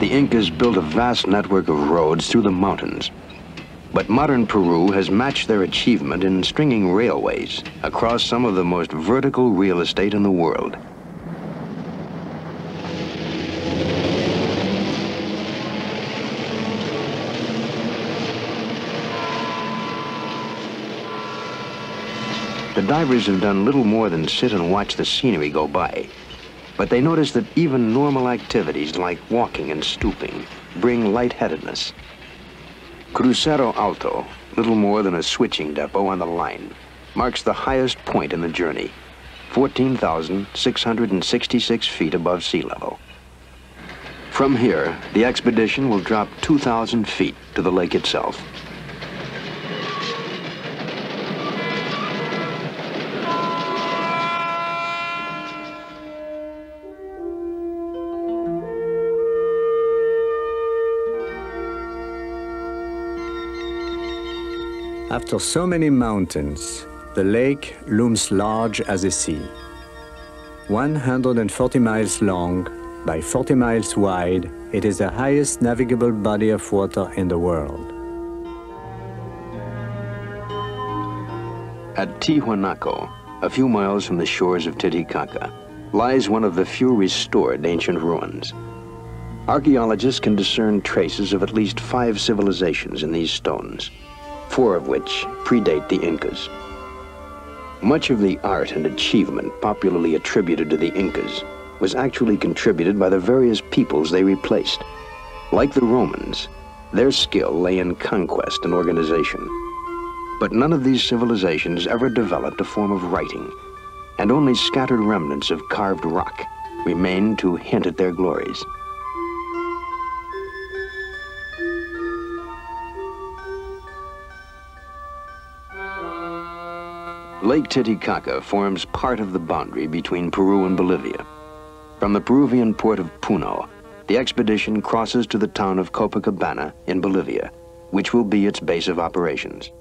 The Incas built a vast network of roads through the mountains. But modern Peru has matched their achievement in stringing railways across some of the most vertical real estate in the world. The divers have done little more than sit and watch the scenery go by. But they notice that even normal activities like walking and stooping bring lightheadedness. Crucero Alto, little more than a switching depot on the line, marks the highest point in the journey, 14,666 feet above sea level. From here, the expedition will drop 2,000 feet to the lake itself. After so many mountains, the lake looms large as a sea. 140 miles long by 40 miles wide, it is the highest navigable body of water in the world. At Tiwanaku, a few miles from the shores of Titicaca, lies one of the few restored ancient ruins. Archaeologists can discern traces of at least 5 civilizations in these stones, 4 of which predate the Incas. Much of the art and achievement popularly attributed to the Incas was actually contributed by the various peoples they replaced. Like the Romans, their skill lay in conquest and organization. But none of these civilizations ever developed a form of writing, and only scattered remnants of carved rock remain to hint at their glories. Lake Titicaca forms part of the boundary between Peru and Bolivia. From the Peruvian port of Puno, the expedition crosses to the town of Copacabana in Bolivia, which will be its base of operations.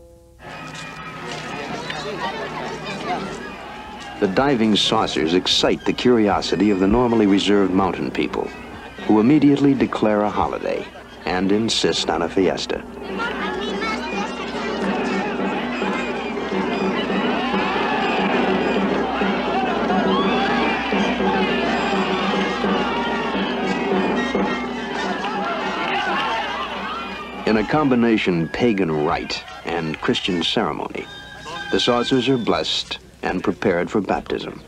The diving saucers excite the curiosity of the normally reserved mountain people, who immediately declare a holiday and insist on a fiesta. In a combination pagan rite and Christian ceremony, the saucers are blessed and prepared for baptism.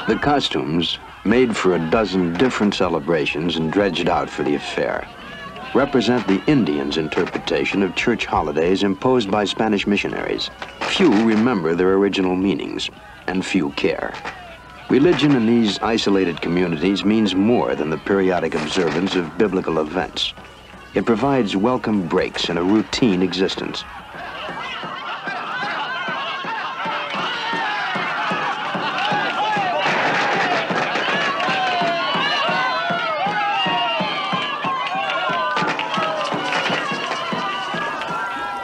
The costumes, made for a dozen different celebrations and dredged out for the affair, represent the Indians' interpretation of church holidays imposed by Spanish missionaries. Few remember their original meanings, and few care. Religion in these isolated communities means more than the periodic observance of biblical events. It provides welcome breaks in a routine existence.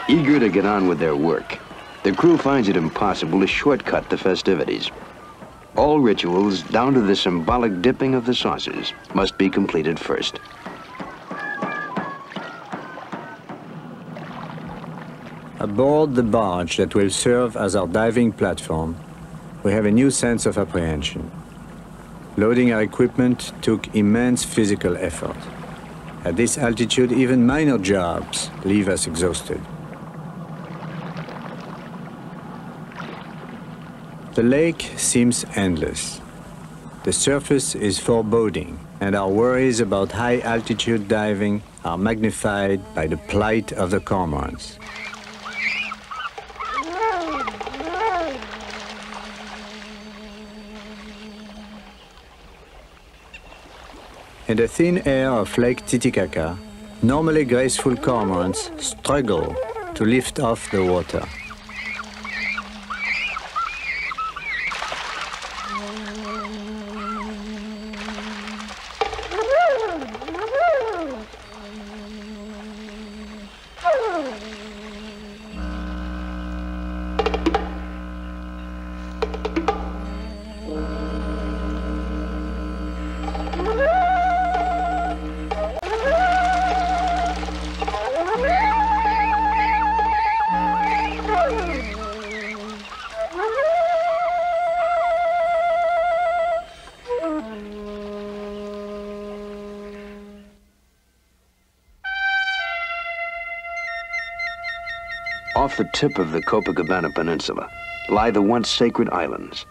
Eager to get on with their work, the crew finds it impossible to shortcut the festivities. All rituals, down to the symbolic dipping of the saucers, must be completed first. Aboard the barge that will serve as our diving platform, we have a new sense of apprehension. Loading our equipment took immense physical effort. At this altitude, even minor jobs leave us exhausted. The lake seems endless. The surface is foreboding, and our worries about high-altitude diving are magnified by the plight of the cormorants. In the thin air of Lake Titicaca, Normally graceful cormorants struggle to lift off the water. Off the tip of the Copacabana Peninsula lie the once sacred islands,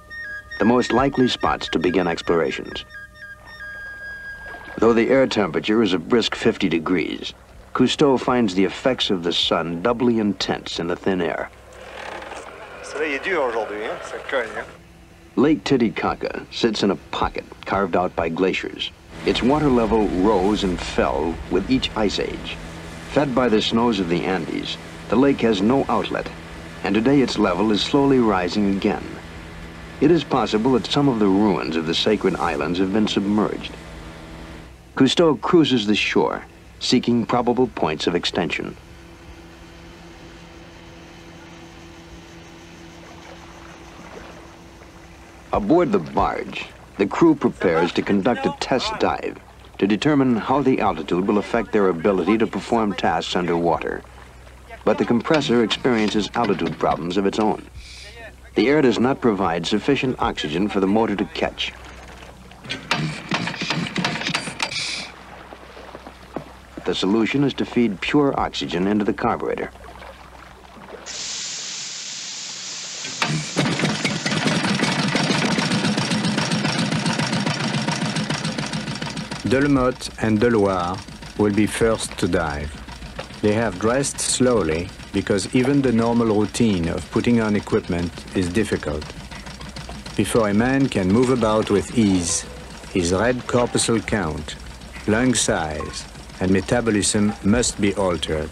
the most likely spots to begin explorations. Though the air temperature is a brisk 50 degrees, Cousteau finds the effects of the sun doubly intense in the thin air. Lake Titicaca sits in a pocket carved out by glaciers. Its water level rose and fell with each ice age. Fed by the snows of the Andes, the lake has no outlet, and today its level is slowly rising again. It is possible that some of the ruins of the sacred islands have been submerged. Cousteau cruises the shore, seeking probable points of extension. Aboard the barge, the crew prepares to conduct a test dive to determine how the altitude will affect their ability to perform tasks underwater. But the compressor experiences altitude problems of its own. The air does not provide sufficient oxygen for the motor to catch. The solution is to feed pure oxygen into the carburetor. Delmotte and Deloire will be first to dive. They have dressed slowly because even the normal routine of putting on equipment is difficult. Before a man can move about with ease, his red corpuscle count, lung size, and metabolism must be altered.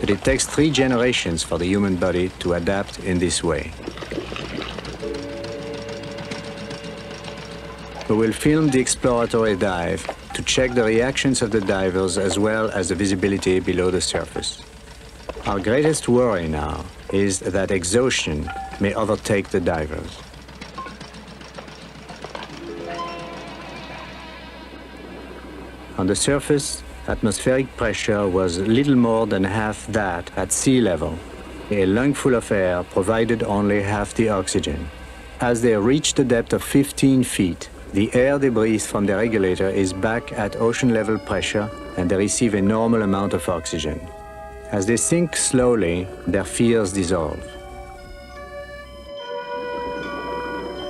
But it takes 3 generations for the human body to adapt in this way. We will film the exploratory dive to check the reactions of the divers as well as the visibility below the surface. Our greatest worry now is that exhaustion may overtake the divers. On the surface, atmospheric pressure was little more than half that at sea level. A lungful of air provided only half the oxygen. As they reach the depth of 15 feet, the air they breathe from the regulator is back at ocean level pressure and they receive a normal amount of oxygen. As they sink slowly, their fears dissolve.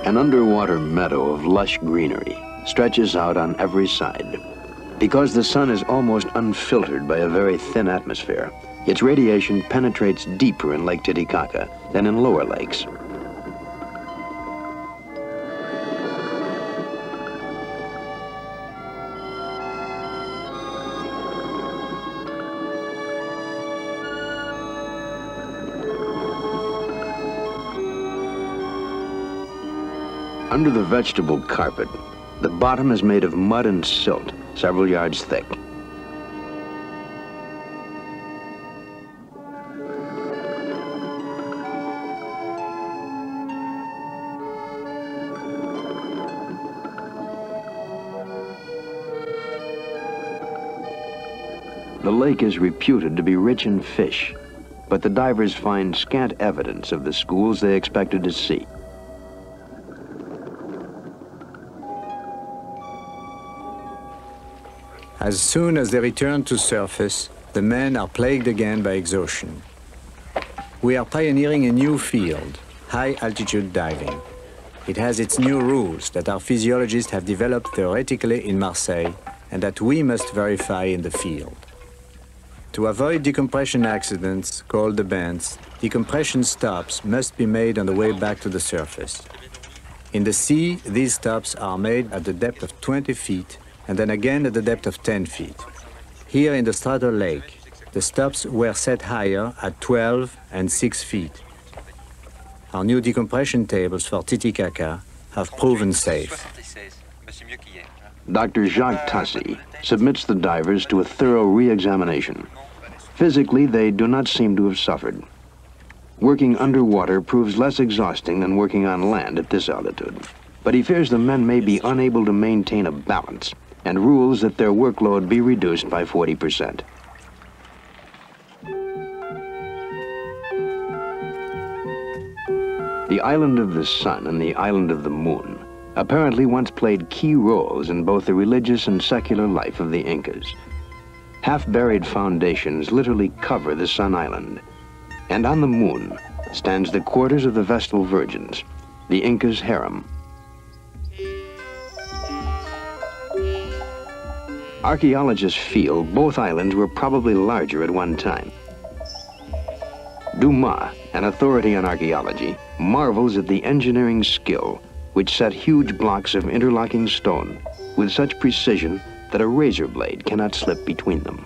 An underwater meadow of lush greenery stretches out on every side. Because the sun is almost unfiltered by a very thin atmosphere, its radiation penetrates deeper in Lake Titicaca than in lower lakes. Under the vegetable carpet, the bottom is made of mud and silt, several yards thick. The lake is reputed to be rich in fish, but the divers find scant evidence of the schools they expected to see. As soon as they return to surface, the men are plagued again by exhaustion. We are pioneering a new field, high-altitude diving. It has its new rules that our physiologists have developed theoretically in Marseille and that we must verify in the field. To avoid decompression accidents, called events, decompression stops must be made on the way back to the surface. In the sea, these stops are made at the depth of 20 feet and then again at the depth of 10 feet. Here in the Straddle Lake, the stops were set higher at 12 and 6 feet. Our new decompression tables for Titicaca have proven safe. Dr. Jacques Tessi submits the divers to a thorough re-examination. Physically, they do not seem to have suffered. Working underwater proves less exhausting than working on land at this altitude. But he fears the men may be unable to maintain a balance and rules that their workload be reduced by 40%. The island of the sun and the island of the moon apparently once played key roles in both the religious and secular life of the Incas. Half-buried foundations literally cover the Sun Island, and on the moon stands the quarters of the Vestal Virgins, the Incas' harem. Archaeologists feel both islands were probably larger at one time. Dumas, an authority on archaeology, marvels at the engineering skill which set huge blocks of interlocking stone with such precision that a razor blade cannot slip between them.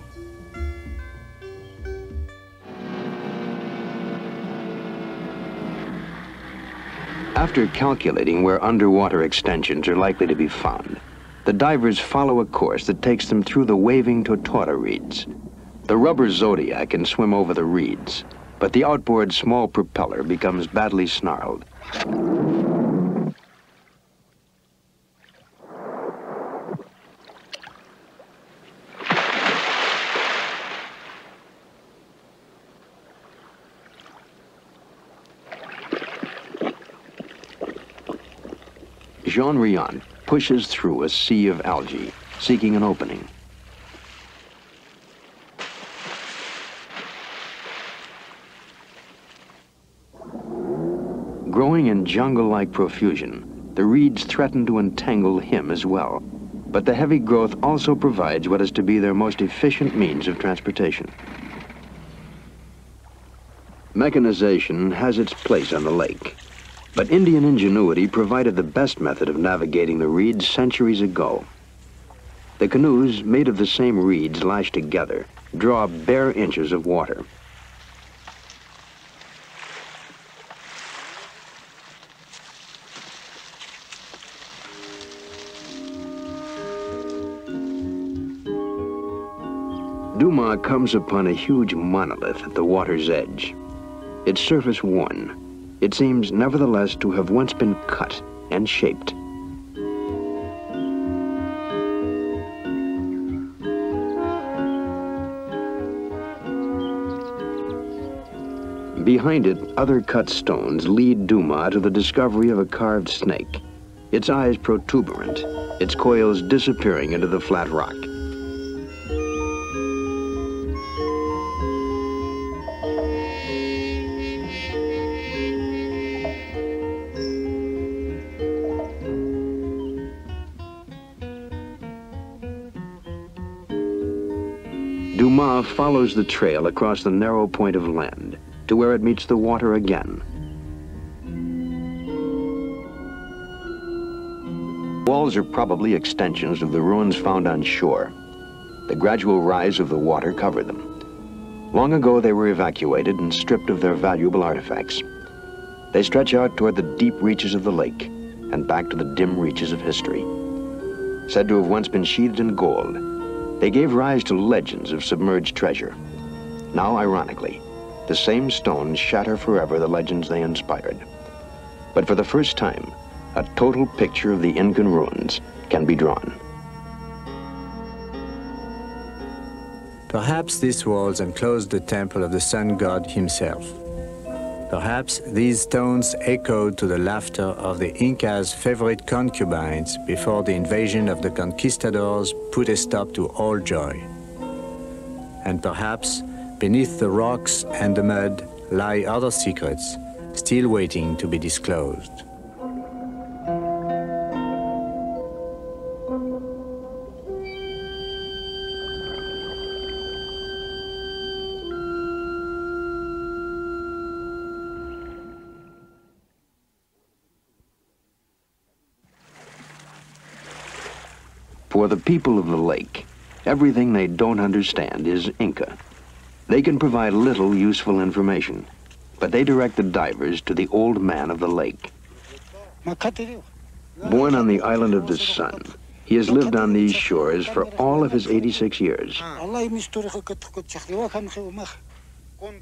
After calculating where underwater extensions are likely to be found, the divers follow a course that takes them through the waving Tortuga reeds. The rubber Zodiac can swim over the reeds, but the outboard small propeller becomes badly snarled. Jean Riant pushes through a sea of algae, seeking an opening. Growing in jungle-like profusion, the reeds threaten to entangle him as well. But the heavy growth also provides what is to be their most efficient means of transportation. Mechanization has its place on the lake. But Indian ingenuity provided the best method of navigating the reeds centuries ago. The canoes, made of the same reeds lashed together, draw bare inches of water. Dumas comes upon a huge monolith at the water's edge. Its surface worn, it seems nevertheless to have once been cut and shaped. Behind it, other cut stones lead Dumas to the discovery of a carved snake, its eyes protuberant, its coils disappearing into the flat rock. Dumas follows the trail across the narrow point of land to where it meets the water again. Walls are probably extensions of the ruins found on shore. The gradual rise of the water covered them. Long ago they were evacuated and stripped of their valuable artifacts. They stretch out toward the deep reaches of the lake and back to the dim reaches of history. Said to have once been sheathed in gold, they gave rise to legends of submerged treasure. Now, ironically, the same stones shatter forever the legends they inspired. But for the first time, a total picture of the Incan ruins can be drawn. Perhaps these walls enclosed the temple of the sun god himself. Perhaps these stones echoed to the laughter of the Incas' favorite concubines before the invasion of the conquistadors put a stop to all joy. And perhaps beneath the rocks and the mud lie other secrets still waiting to be disclosed. For the people of the lake, Everything they don't understand is Inca. They can provide little useful information, but they direct the divers to the old man of the lake. Born on the island of the sun, he has lived on these shores for all of his 86 years.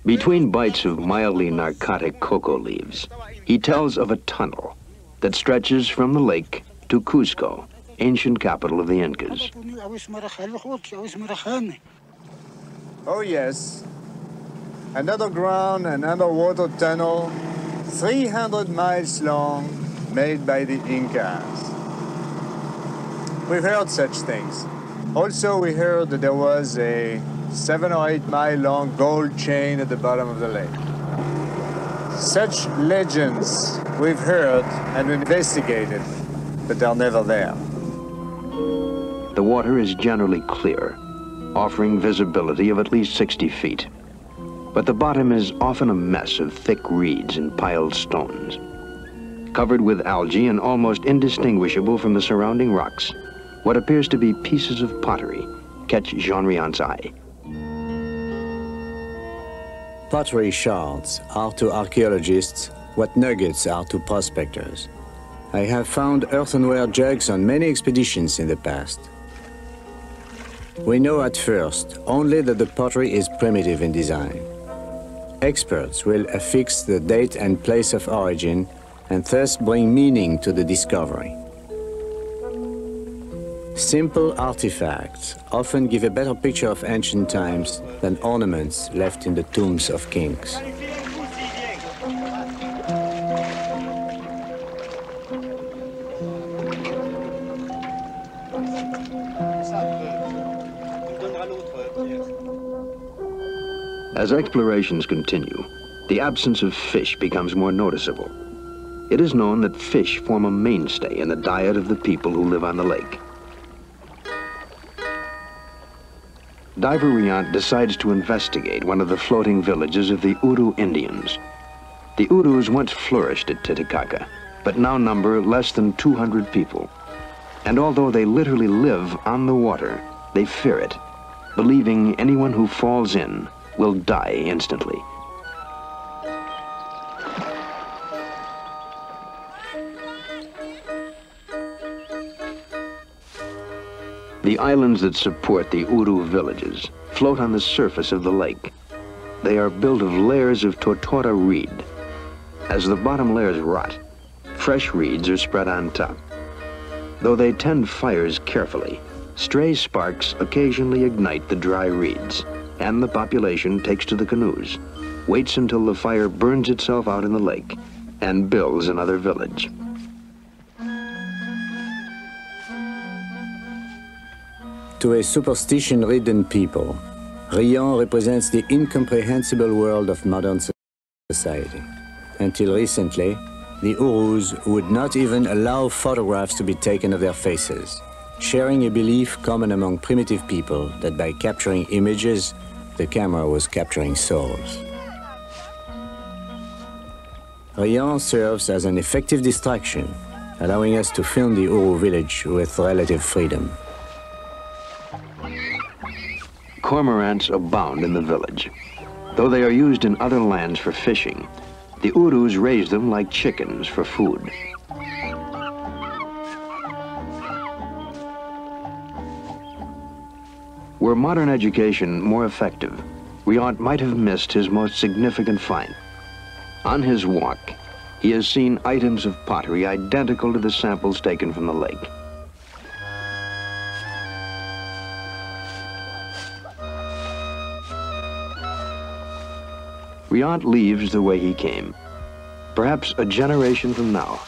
Between bites of mildly narcotic cocoa leaves, he tells of a tunnel that stretches from the lake to Cusco, ancient capital of the Incas. Oh yes, an underground and underwater tunnel, 300 miles long, made by the Incas. We've heard such things. Also, we heard that there was a 7 or 8 mile long gold chain at the bottom of the lake. Such legends we've heard and investigated, but they're never there. The water is generally clear, offering visibility of at least 60 feet. But the bottom is often a mess of thick reeds and piled stones. Covered with algae and almost indistinguishable from the surrounding rocks, what appears to be pieces of pottery catch Jean-Riant's eye. Pottery shards are to archaeologists what nuggets are to prospectors. I have found earthenware jugs on many expeditions in the past. We know at first only that the pottery is primitive in design. Experts will affix the date and place of origin and thus bring meaning to the discovery. Simple artifacts often give a better picture of ancient times than ornaments left in the tombs of kings. As explorations continue, the absence of fish becomes more noticeable. It is known that fish form a mainstay in the diet of the people who live on the lake. Diver Riant decides to investigate one of the floating villages of the Uru Indians. The Urus once flourished at Titicaca, but now number less than 200 people. And although they literally live on the water, they fear it, believing anyone who falls in will die instantly. The islands that support the Uru villages float on the surface of the lake. They are built of layers of tortora reed. As the bottom layers rot, fresh reeds are spread on top. Though they tend fires carefully, stray sparks occasionally ignite the dry reeds, and the population takes to the canoes, waits until the fire burns itself out in the lake, and builds another village. To a superstition-ridden people, Riant represents the incomprehensible world of modern society. Until recently, the Urus would not even allow photographs to be taken of their faces, sharing a belief common among primitive people that by capturing images, the camera was capturing souls. Riant serves as an effective distraction, allowing us to film the Uru village with relative freedom. Cormorants abound in the village. Though they are used in other lands for fishing, the Urus raise them like chickens for food. Were modern education more effective, Riant might have missed his most significant find. On his walk, he has seen items of pottery identical to the samples taken from the lake. Riant leaves the way he came. Perhaps a generation from now,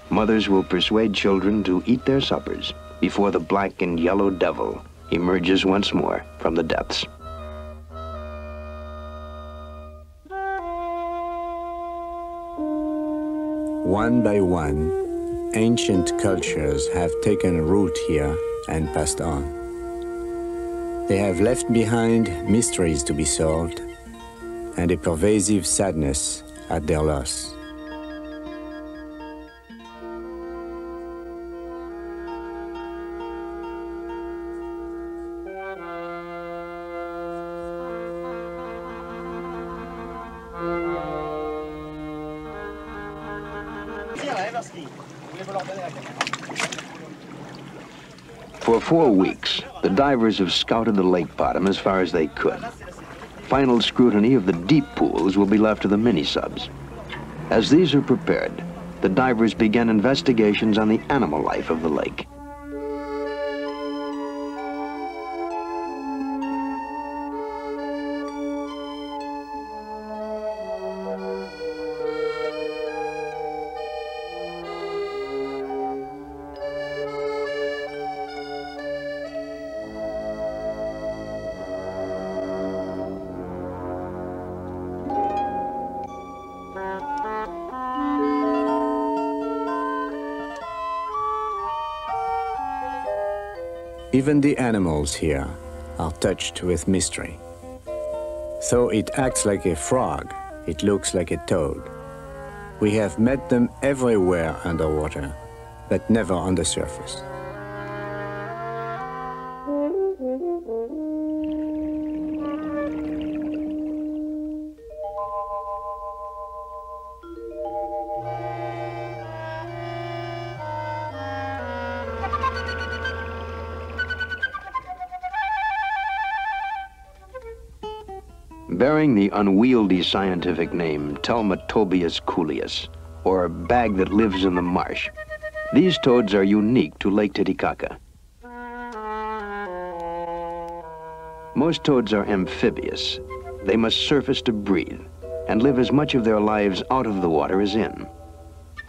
mothers will persuade children to eat their suppers before the black and yellow devil emerges once more from the depths. One by one, ancient cultures have taken root here and passed on. They have left behind mysteries to be solved and a pervasive sadness at their loss. For 4 weeks, the divers have scouted the lake bottom as far as they could. Final scrutiny of the deep pools will be left to the mini-subs. As these are prepared, the divers begin investigations on the animal life of the lake. Even the animals here are touched with mystery. Though it acts like a frog, it looks like a toad. We have met them everywhere underwater, but never on the surface. Bearing the unwieldy scientific name Telmatobius coolius, or bag that lives in the marsh, these toads are unique to Lake Titicaca. Most toads are amphibious. They must surface to breathe and live as much of their lives out of the water as in.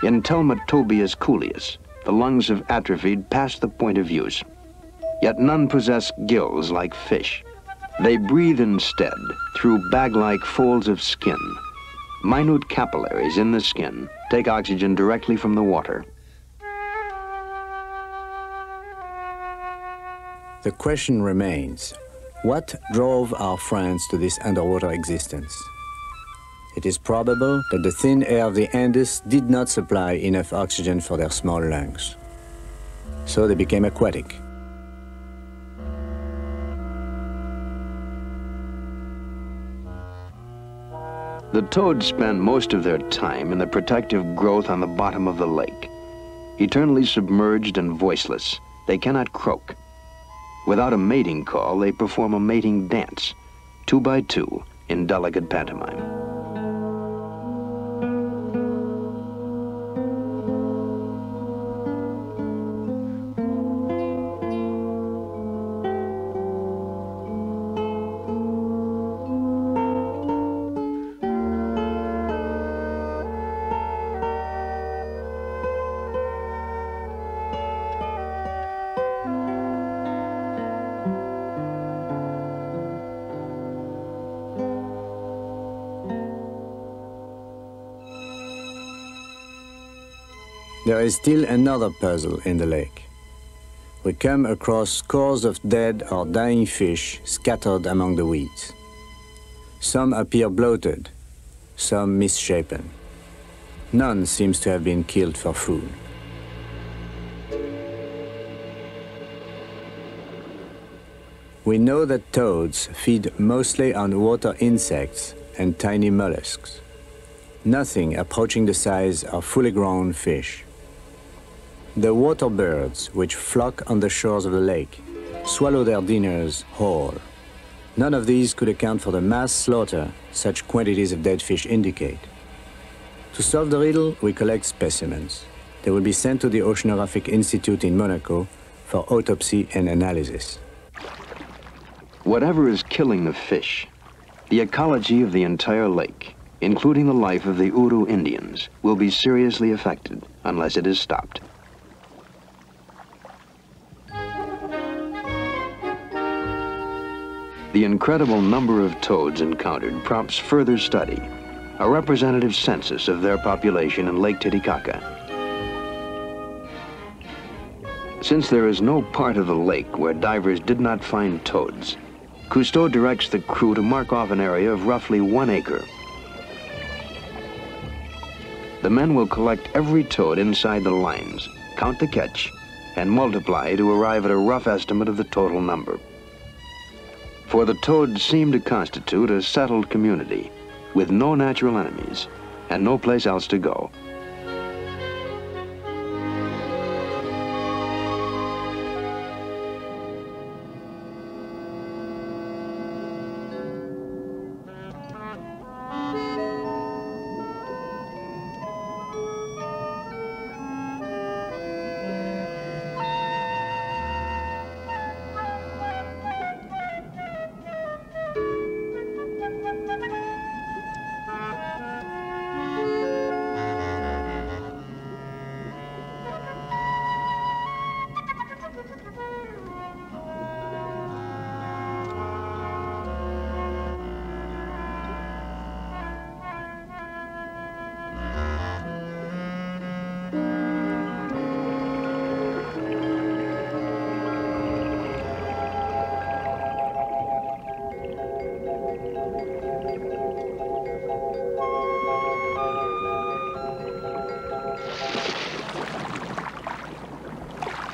In Telmatobius coolius, the lungs have atrophied past the point of use, yet none possess gills like fish. They breathe instead through bag-like folds of skin. Minute capillaries in the skin take oxygen directly from the water. The question remains, what drove our friends to this underwater existence? It is probable that the thin air of the Andes did not supply enough oxygen for their small lungs. So they became aquatic. The toads spend most of their time in the protective growth on the bottom of the lake. Eternally submerged and voiceless, they cannot croak. Without a mating call, they perform a mating dance, 2 by 2, in delicate pantomime. There is still another puzzle in the lake. We come across scores of dead or dying fish scattered among the weeds. Some appear bloated, some misshapen. None seems to have been killed for food. We know that toads feed mostly on water insects and tiny mollusks. Nothing approaching the size of fully grown fish. The water birds, which flock on the shores of the lake, swallow their dinners whole. None of these could account for the mass slaughter such quantities of dead fish indicate. To solve the riddle, we collect specimens. They will be sent to the Oceanographic Institute in Monaco for autopsy and analysis. Whatever is killing the fish, the ecology of the entire lake, including the life of the Uru Indians, will be seriously affected unless it is stopped. The incredible number of toads encountered prompts further study, a representative census of their population in Lake Titicaca. Since there is no part of the lake where divers did not find toads, Cousteau directs the crew to mark off an area of roughly 1 acre. The men will collect every toad inside the lines, count the catch, and multiply to arrive at a rough estimate of the total number. For the toads seem to constitute a settled community with no natural enemies and no place else to go.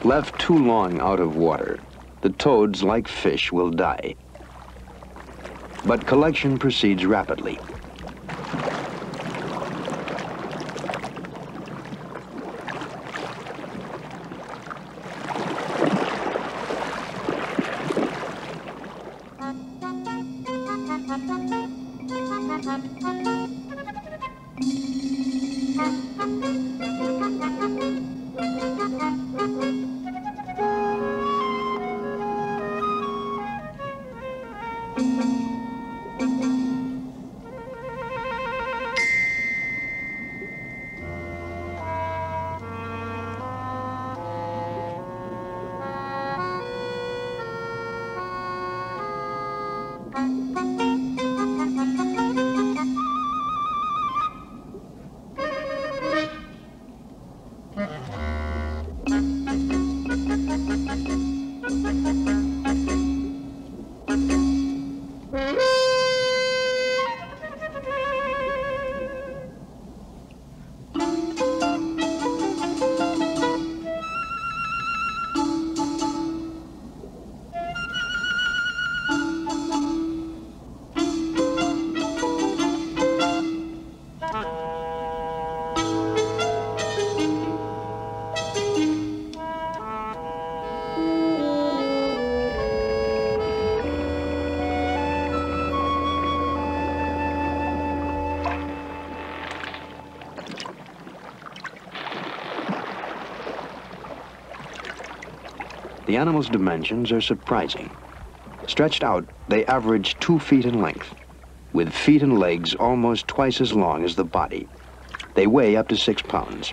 Left too long out of water, the toads, like fish, will die. But collection proceeds rapidly. The animal's dimensions are surprising. Stretched out, they average 2 feet in length, with feet and legs almost twice as long as the body. They weigh up to 6 pounds.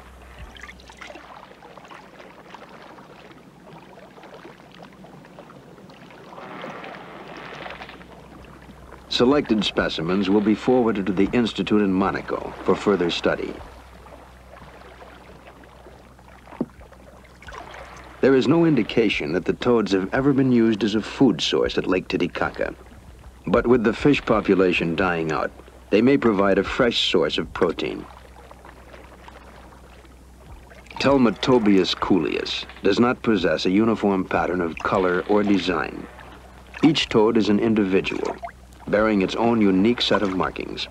Selected specimens will be forwarded to the Institute in Monaco for further study. There is no indication that the toads have ever been used as a food source at Lake Titicaca. But with the fish population dying out, they may provide a fresh source of protein. Telmatobius coolius does not possess a uniform pattern of color or design. Each toad is an individual, bearing its own unique set of markings.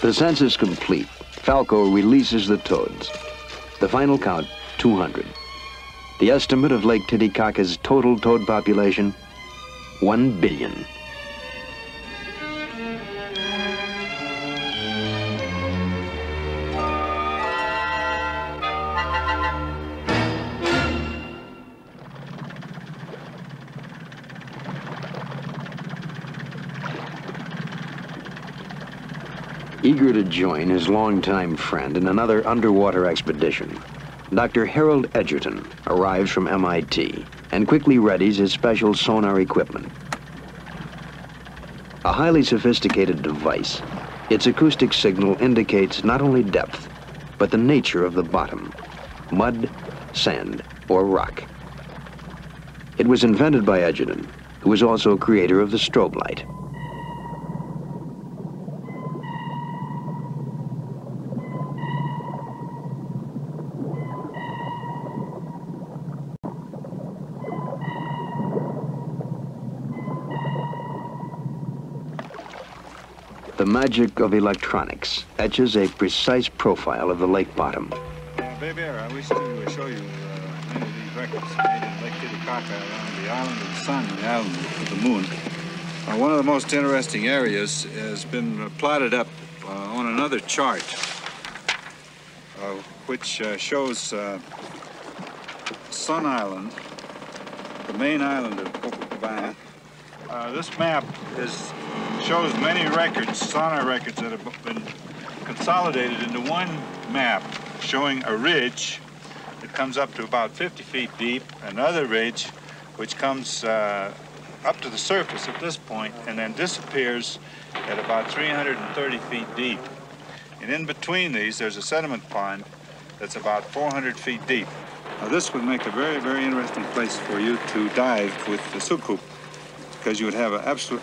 The census complete, Falco releases the toads. The final count, 200. The estimate of Lake Titicaca's total toad population, 1 billion. Eager to join his longtime friend in another underwater expedition, Dr. Harold Edgerton arrives from MIT and quickly readies his special sonar equipment. A highly sophisticated device, its acoustic signal indicates not only depth, but the nature of the bottom, mud, sand, or rock. It was invented by Edgerton, who was also creator of the strobe light. The magic of electronics etches a precise profile of the lake bottom. Baby, I wish to show you many of these records made in Lake Titicaca around the island of the sun and the island of the moon. One of the most interesting areas has been plotted up on another chart, which shows Sun Island, the main island of Copacabana. This map shows many records, sonar records, that have been consolidated into one map showing a ridge that comes up to about 50 feet deep, another ridge which comes up to the surface at this point and then disappears at about 330 feet deep. And in between these, there's a sediment pond that's about 400 feet deep. Now, this would make a very, very interesting place for you to dive with the sucoup, because you would have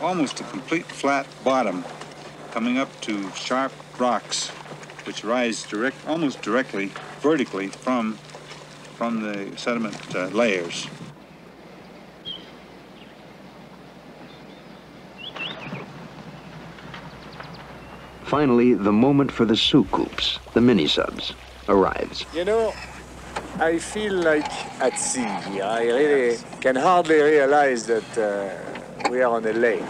almost a complete flat bottom coming up to sharp rocks which rise almost directly, vertically from the sediment layers. Finally, the moment for the soukoups, the mini-subs, arrives. You know, I feel like at sea. I really can hardly realize that we are on a lake.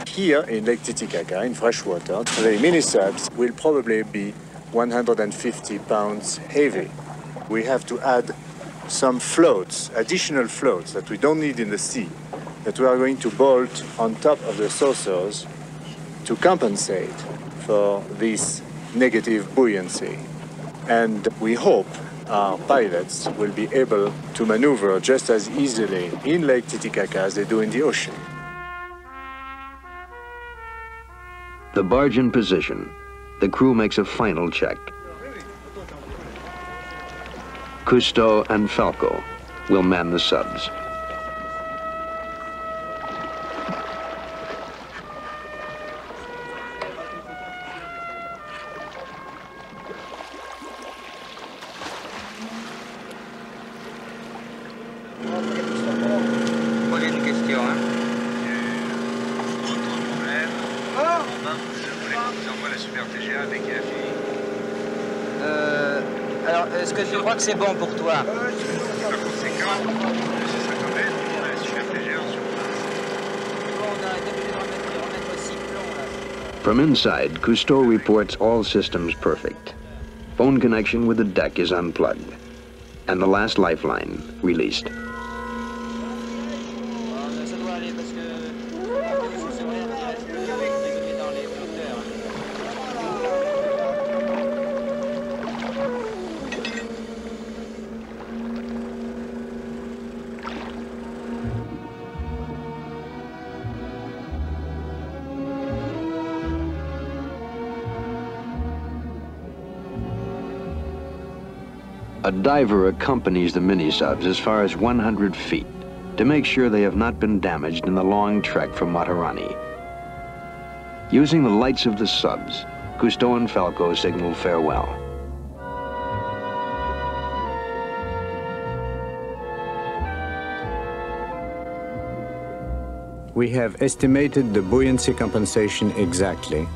Here in Lake Titicaca, in freshwater, the mini-subs will probably be 150 pounds heavy. We have to add some floats, additional floats that we don't need in the sea, that we are going to bolt on top of the saucers to compensate for this negative buoyancy. And we hope our pilots will be able to maneuver just as easily in Lake Titicaca as they do in the ocean. The barge in position. The crew makes a final check. Cousteau and Falco will man the subs. Alors, est-ce que tu crois que c'est bon pour toi? From inside, Cousteau reports all systems perfect. Phone connection with the deck is unplugged, and the last lifeline released. A diver accompanies the mini-subs as far as 100 feet to make sure they have not been damaged in the long trek from Matarani. Using the lights of the subs, Cousteau and Falco signal farewell. We have estimated the buoyancy compensation exactly,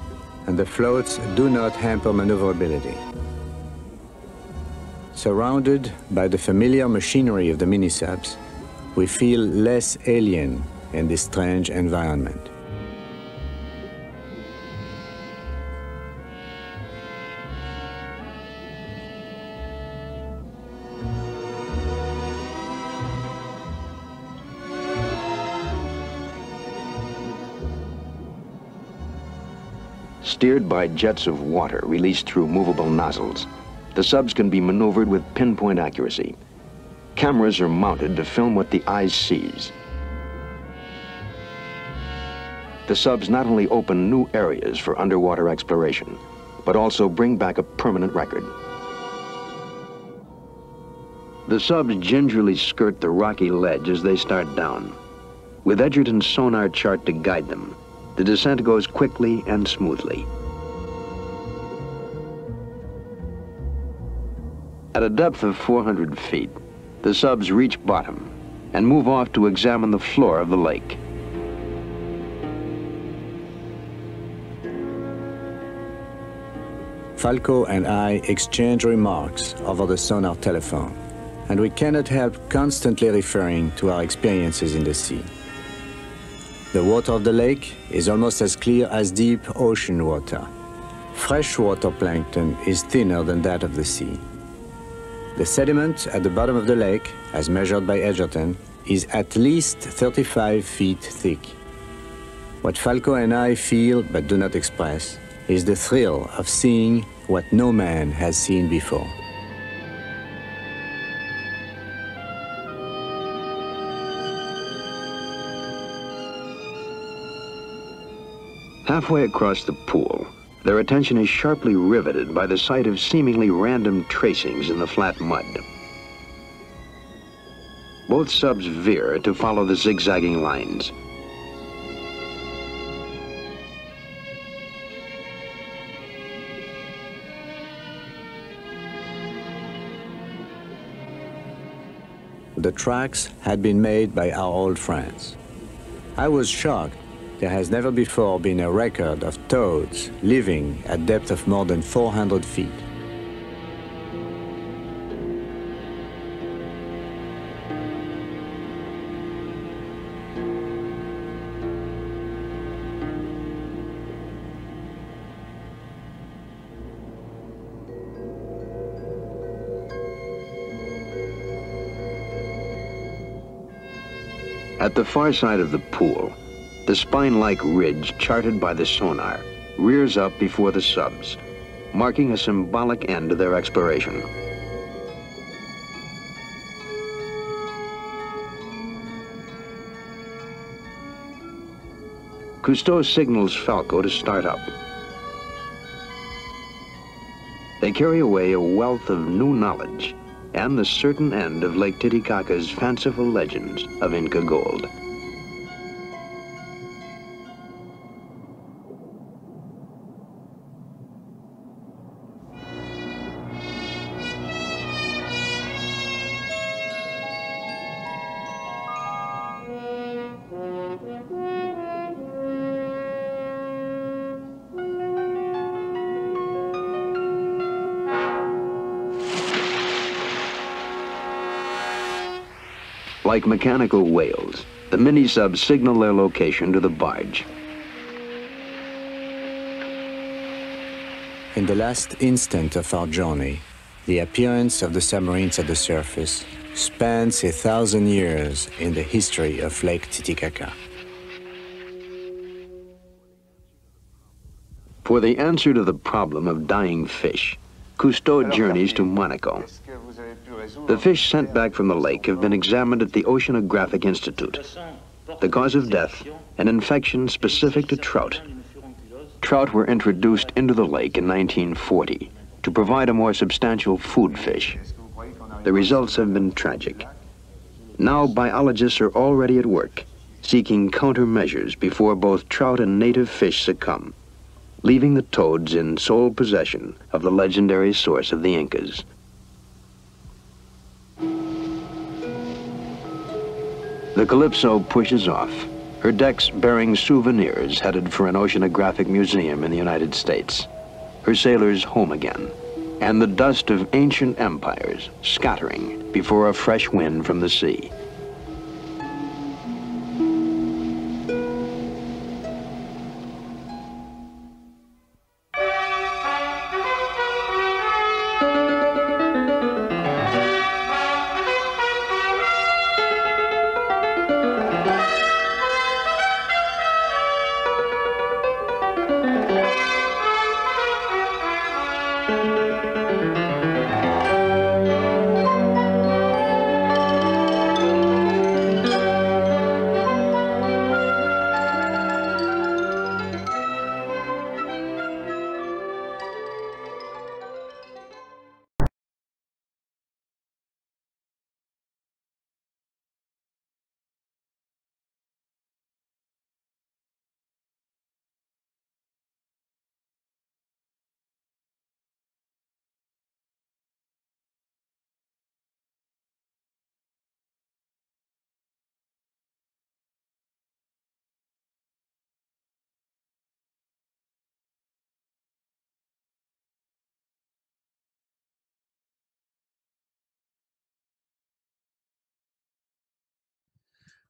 and the floats do not hamper maneuverability. Surrounded by the familiar machinery of the mini-subs, we feel less alien in this strange environment. Steered by jets of water released through movable nozzles, the subs can be maneuvered with pinpoint accuracy. Cameras are mounted to film what the eye sees. The subs not only open new areas for underwater exploration, but also bring back a permanent record. The subs gingerly skirt the rocky ledge as they start down. With Edgerton's sonar chart to guide them, the descent goes quickly and smoothly. At a depth of 400 feet, the subs reach bottom and move off to examine the floor of the lake. Falco and I exchange remarks over the sonar telephone, and we cannot help constantly referring to our experiences in the sea. The water of the lake is almost as clear as deep ocean water. Freshwater plankton is thinner than that of the sea. The sediment at the bottom of the lake, as measured by Edgerton, is at least 35 feet thick. What Falco and I feel but do not express is the thrill of seeing what no man has seen before. Halfway across the pool, their attention is sharply riveted by the sight of seemingly random tracings in the flat mud. Both subs veer to follow the zigzagging lines. the tracks had been made by our old friends. I was shocked. There has never before been a record of toads living at depth of more than 400 feet. At the far side of the pool, the spine-like ridge charted by the sonar rears up before the subs, marking a symbolic end to their exploration. Cousteau signals Falco to start up. They carry away a wealth of new knowledge and the certain end of Lake Titicaca's fanciful legends of Inca gold. Like mechanical whales, the mini-subs signal their location to the barge. In the last instant of our journey, the appearance of the submarines at the surface spans 1,000 years in the history of Lake Titicaca. For the answer to the problem of dying fish, Cousteau journeys to Monaco. The fish sent back from the lake have been examined at the Oceanographic Institute. The cause of death, an infection specific to trout. Trout were introduced into the lake in 1940 to provide a more substantial food fish. The results have been tragic. Now biologists are already at work, seeking countermeasures before both trout and native fish succumb, leaving the toads in sole possession of the legendary source of the Incas. The Calypso pushes off, her decks bearing souvenirs headed for an oceanographic museum in the United States, her sailors home again, and the dust of ancient empires scattering before a fresh wind from the sea.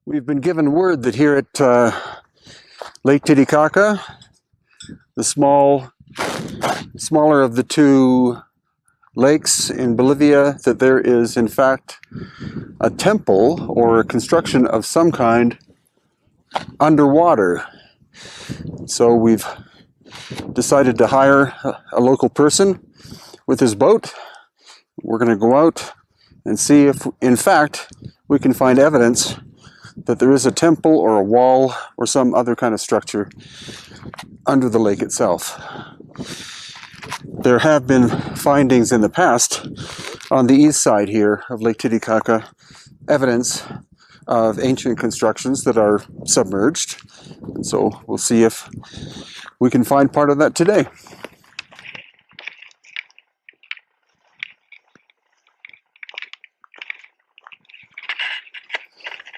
We've been given word that here at Lake Titicaca, the smaller of the two lakes in Bolivia, that there is in fact a temple or a construction of some kind underwater. So we've decided to hire a local person with his boat. We're going to go out and see if in fact we can find evidence that there is a temple or a wall or some other kind of structure under the lake itself. There have been findings in the past on the east side here of Lake Titicaca, evidence of ancient constructions that are submerged. And so we'll see if we can find part of that today.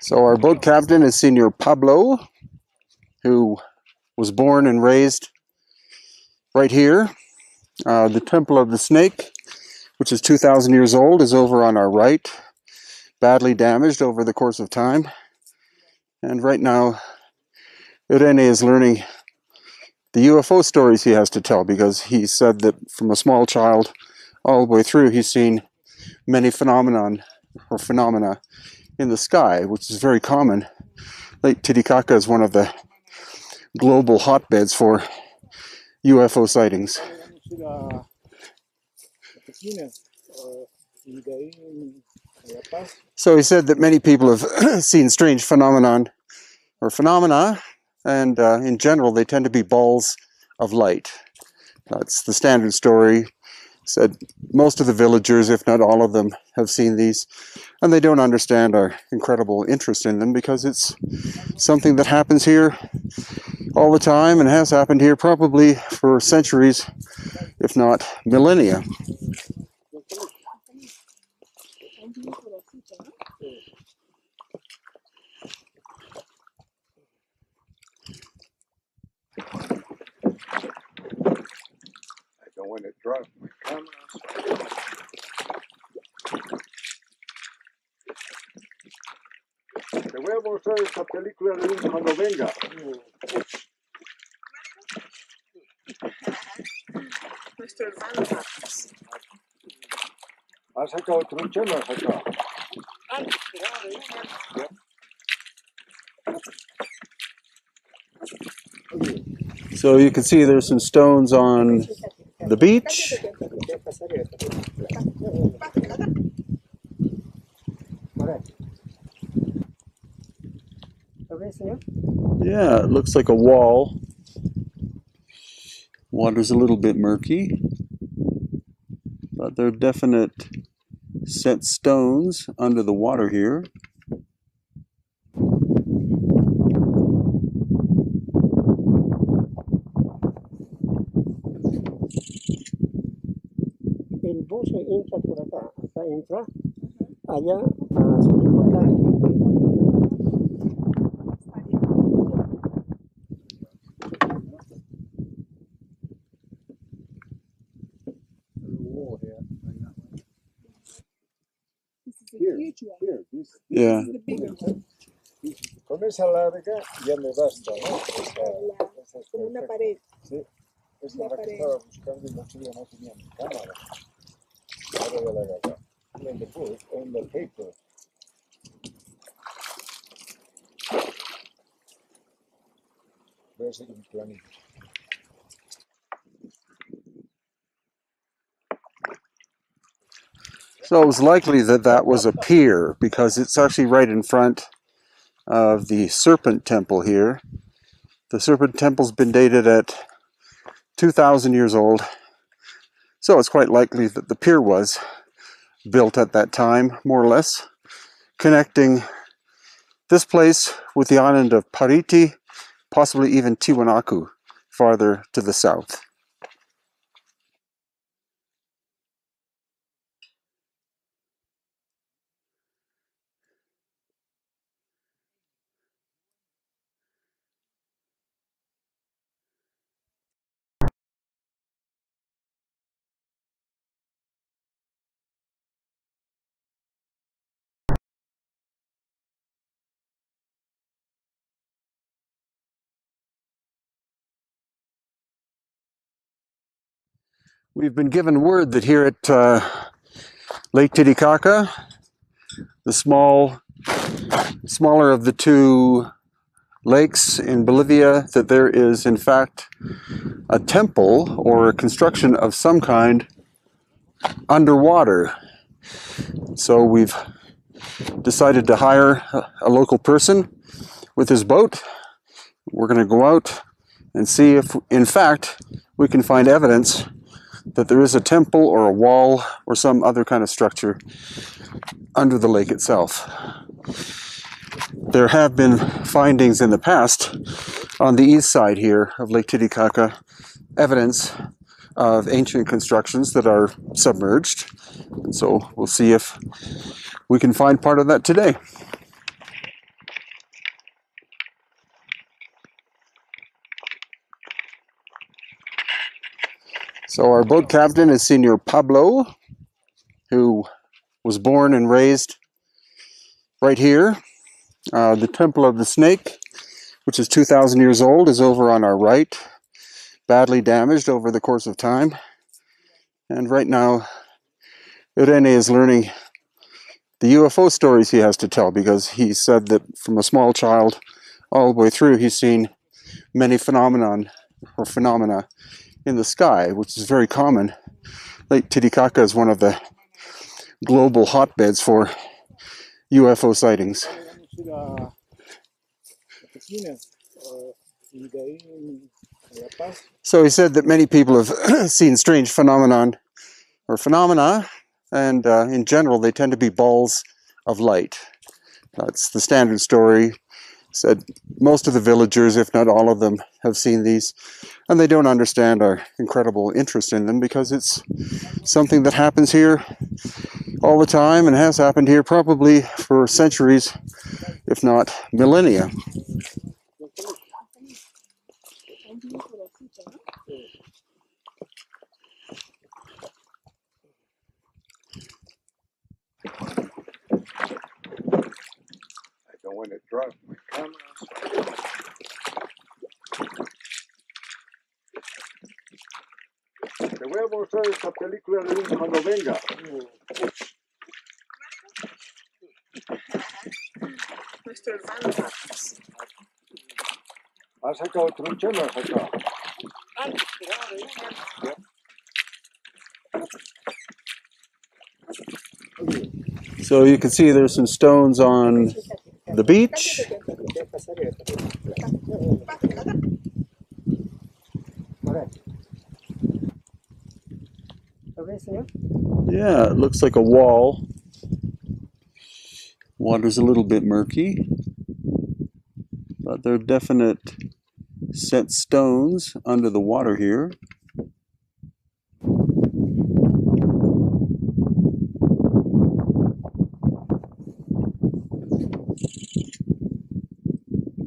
So our boat captain is Senor Pablo, who was born and raised right here. The Temple of the Snake, which is 2,000 years old, is over on our right, badly damaged over the course of time. And right now, Irene is learning the UFO stories he has to tell, because he said that from a small child all the way through, he's seen many phenomena in the sky, which is very common. Lake Titicaca is one of the global hotbeds for UFO sightings. So he said that many people have seen strange phenomena, and in general they tend to be balls of light. That's the standard story. Said most of the villagers, if not all of them, have seen these, and they don't understand our incredible interest in them, because it's something that happens here all the time and has happened here probably for centuries, if not millennia. I don't want to drop my camera. Te voy a mostrar esta película de Luz cuando venga. Nuestro hermano. ¿Has sacado trucha o no has sacado? So you can see there's some stones on the beach. Yeah, it looks like a wall. Water's a little bit murky, but there are definite set stones under the water here. El buzo entra por acá, acá entra, allá a su Here, this. Yeah. Con esa larga ya me basta, ¿no? Como una pared. Sí, esa es la que estaba buscando y no tenía mi cámara. Ahora ya la agarré. En the book, on the paper. Voy a hacer un planito. So it was likely that that was a pier, because it's actually right in front of the Serpent Temple here. The Serpent Temple's been dated at 2,000 years old, so it's quite likely that the pier was built at that time, more or less, connecting this place with the island of Pariti, possibly even Tiwanaku, farther to the south. We've been given word that here at Lake Titicaca, the smaller of the two lakes in Bolivia, that there is in fact a temple or a construction of some kind underwater. So we've decided to hire a local person with his boat. We're going to go out and see if in fact we can find evidence that there is a temple or a wall or some other kind of structure under the lake itself. There have been findings in the past on the east side here of Lake Titicaca, evidence of ancient constructions that are submerged. And so we'll see if we can find part of that today. So our boat captain is Senor Pablo, who was born and raised right here. The Temple of the Snake, which is 2,000 years old, is over on our right, badly damaged over the course of time. And right now, Irene is learning the UFO stories he has to tell, because he said that from a small child all the way through, he's seen many phenomena in the sky, which is very common. Lake Titicaca is one of the global hotbeds for UFO sightings. So he said that many people have seen strange phenomena, and in general they tend to be balls of light. That's the standard story. Said most of the villagers, if not all of them, have seen these, and they don't understand our incredible interest in them, because it's something that happens here all the time and has happened here probably for centuries, if not millennia. I don't want to drop my camera. Te voy a mostrar esta película de Luis cuando venga. Nuestro hermano. ¿Has sacado trucha o no has sacado? So you can see there's some stones on the beach. Yeah, it looks like a wall. Water's a little bit murky, but there are definite set stones under the water here.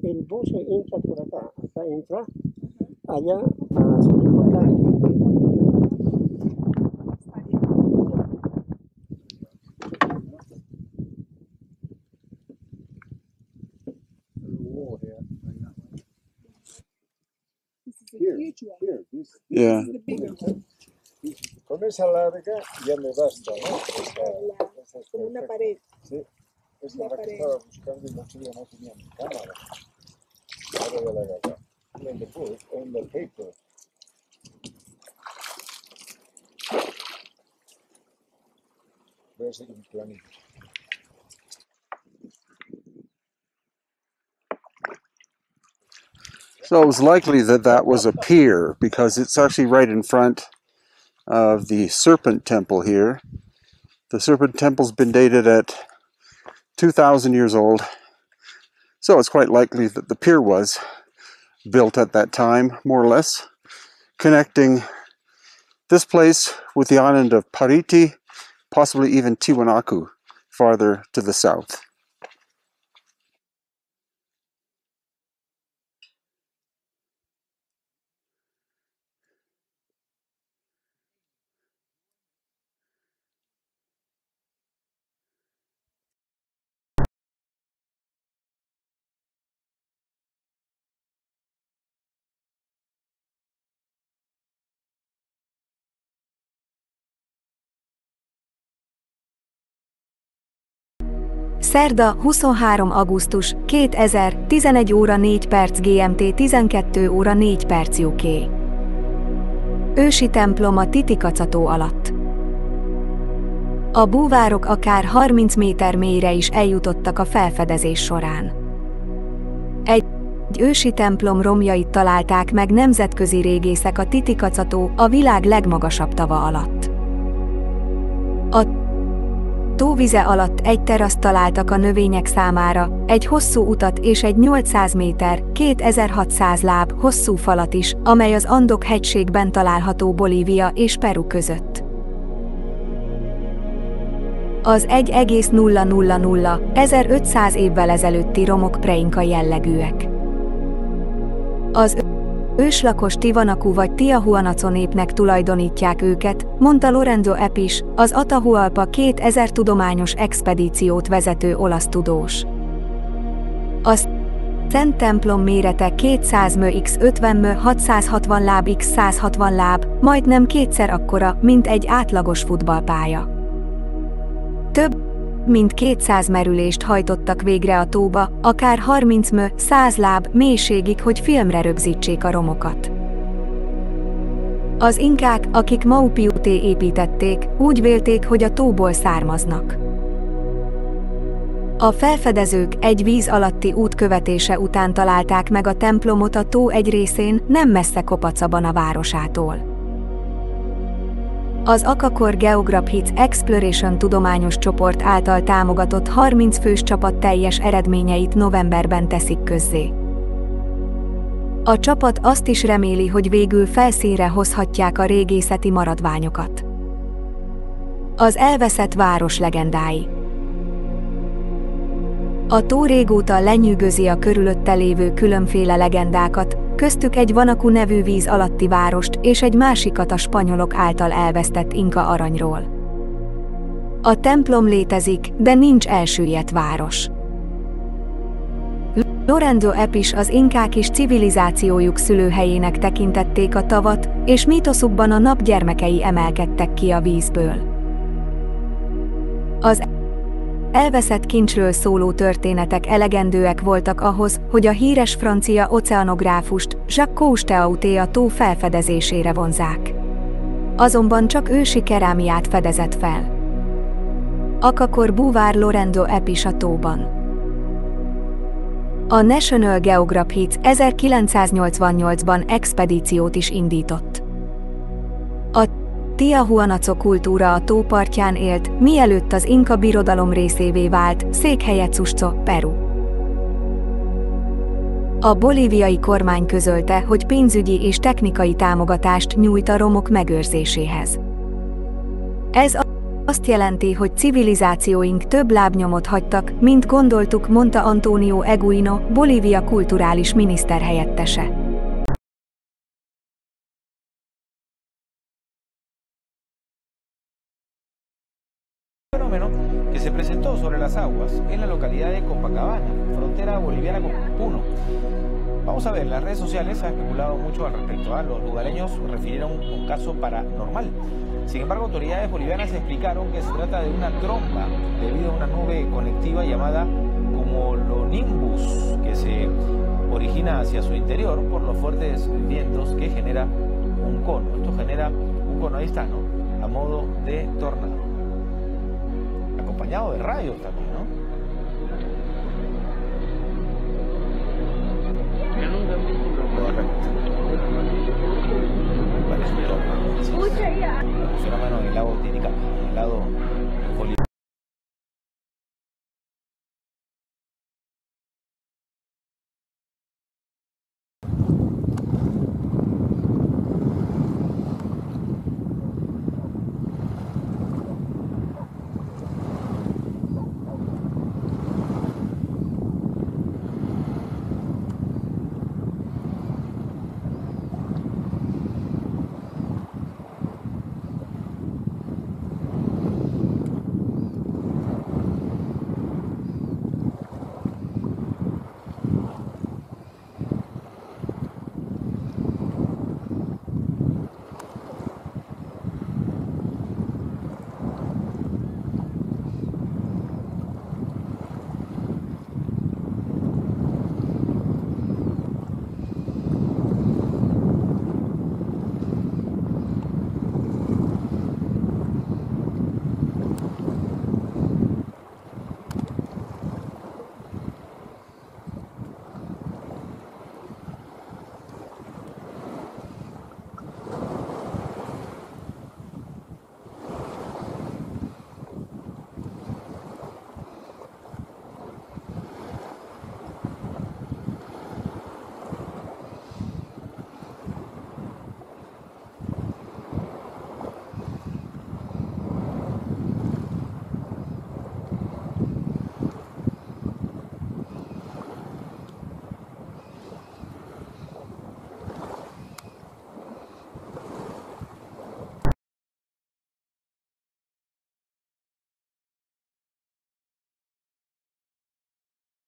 El bozo entra por acá, acá entra, allá a subir. Here, this. Yeah. The bigger one. Con esa larga ya me basta, ¿no? Como una pared. Sí, esa es la que estaba buscando y no tenía mi cámara. Ahora ya la agarré. En the book, on the paper. Voy a seguir mi planito. So it was likely that that was a pier, because it's actually right in front of the Serpent Temple here. The Serpent Temple's been dated at 2,000 years old, so it's quite likely that the pier was built at that time, more or less, connecting this place with the island of Pariti, possibly even Tiwanaku, farther to the south. Szerda, 23. augusztus, 2000, 11 óra 4 perc GMT, 12 óra 4 perc UK. Ősi templom a Titicaca-tó alatt. A búvárok akár 30 méter mélyre is eljutottak a felfedezés során. Egy ősi templom romjait találták meg nemzetközi régészek a Titicaca-tó, a világ legmagasabb tava alatt. A tóvize alatt egy teraszt találtak a növények számára, egy hosszú utat és egy 800 méter, 2600 láb hosszú falat is, amely az Andok hegységben található Bolívia és Peru között. Az 1,000 1500 évvel ezelőtti romok preinka jellegűek. Az őslakos Tiwanaku vagy Tiahuanaco népnek tulajdonítják őket, mondta Lorenzo Epis, az Atahualpa 2000 tudományos expedíciót vezető olasz tudós. A Szent templom mérete 200 mö x 50 mö 660 láb x 160 láb, majdnem kétszer akkora, mint egy átlagos futballpálya. Több mint 200 merülést hajtottak végre a tóba, akár 30 mö 100 láb mélységig, hogy filmre rögzítsék a romokat. Az inkák, akik Maupiuté építették, úgy vélték, hogy a tóból származnak. A felfedezők egy víz alatti út követése után találták meg a templomot a tó egy részén, nem messze Copacabana városától. Az Akakor Geographic Exploration tudományos csoport által támogatott 30 fős csapat teljes eredményeit novemberben teszik közzé. A csapat azt is reméli, hogy végül felszínre hozhatják a régészeti maradványokat. Az elveszett város legendái. A tó régóta lenyűgözi a körülötte lévő különféle legendákat, köztük egy Wanaku nevű víz alatti várost és egy másikat a spanyolok által elvesztett inka aranyról. A templom létezik, de nincs elsüllyedt város. Lorenzo Epis az inkák is civilizációjuk szülőhelyének tekintették a tavat, és mítoszukban a nap gyermekei emelkedtek ki a vízből. Az elveszett kincsről szóló történetek elegendőek voltak ahhoz, hogy a híres francia oceanográfust, Jacques Cousteaut a tó felfedezésére vonzzák. Azonban csak ősi kerámiát fedezett fel. Akakor búvár Lorenzo Epis a tóban. A National Geographic 1988-ban expedíciót is indított. A Tiahuanaco kultúra a tó partján élt, mielőtt az inka birodalom részévé vált, székhelye Cusco, Peru. A bolíviai kormány közölte, hogy pénzügyi és technikai támogatást nyújt a romok megőrzéséhez. Ez azt jelenti, hogy civilizációink több lábnyomot hagytak, mint gondoltuk, mondta Antonio Eguino, Bolívia kulturális miniszterhelyettese. Que se presentó sobre las aguas en la localidad de Copacabana, frontera boliviana con Puno. Vamos a ver, las redes sociales han especulado mucho al respecto. Los lugareños refirieron un caso paranormal. Sin embargo, autoridades bolivianas explicaron que se trata de una tromba debido a una nube conectiva llamada cumulonimbus que se origina hacia su interior por los fuertes vientos que genera un cono. Esto genera un cono, ahí está, ¿no? A modo de tornado. Acompañado de rayos también, ¿no? Correcto. Parece un tornado. Un fenómeno del lago Titicaca, el lado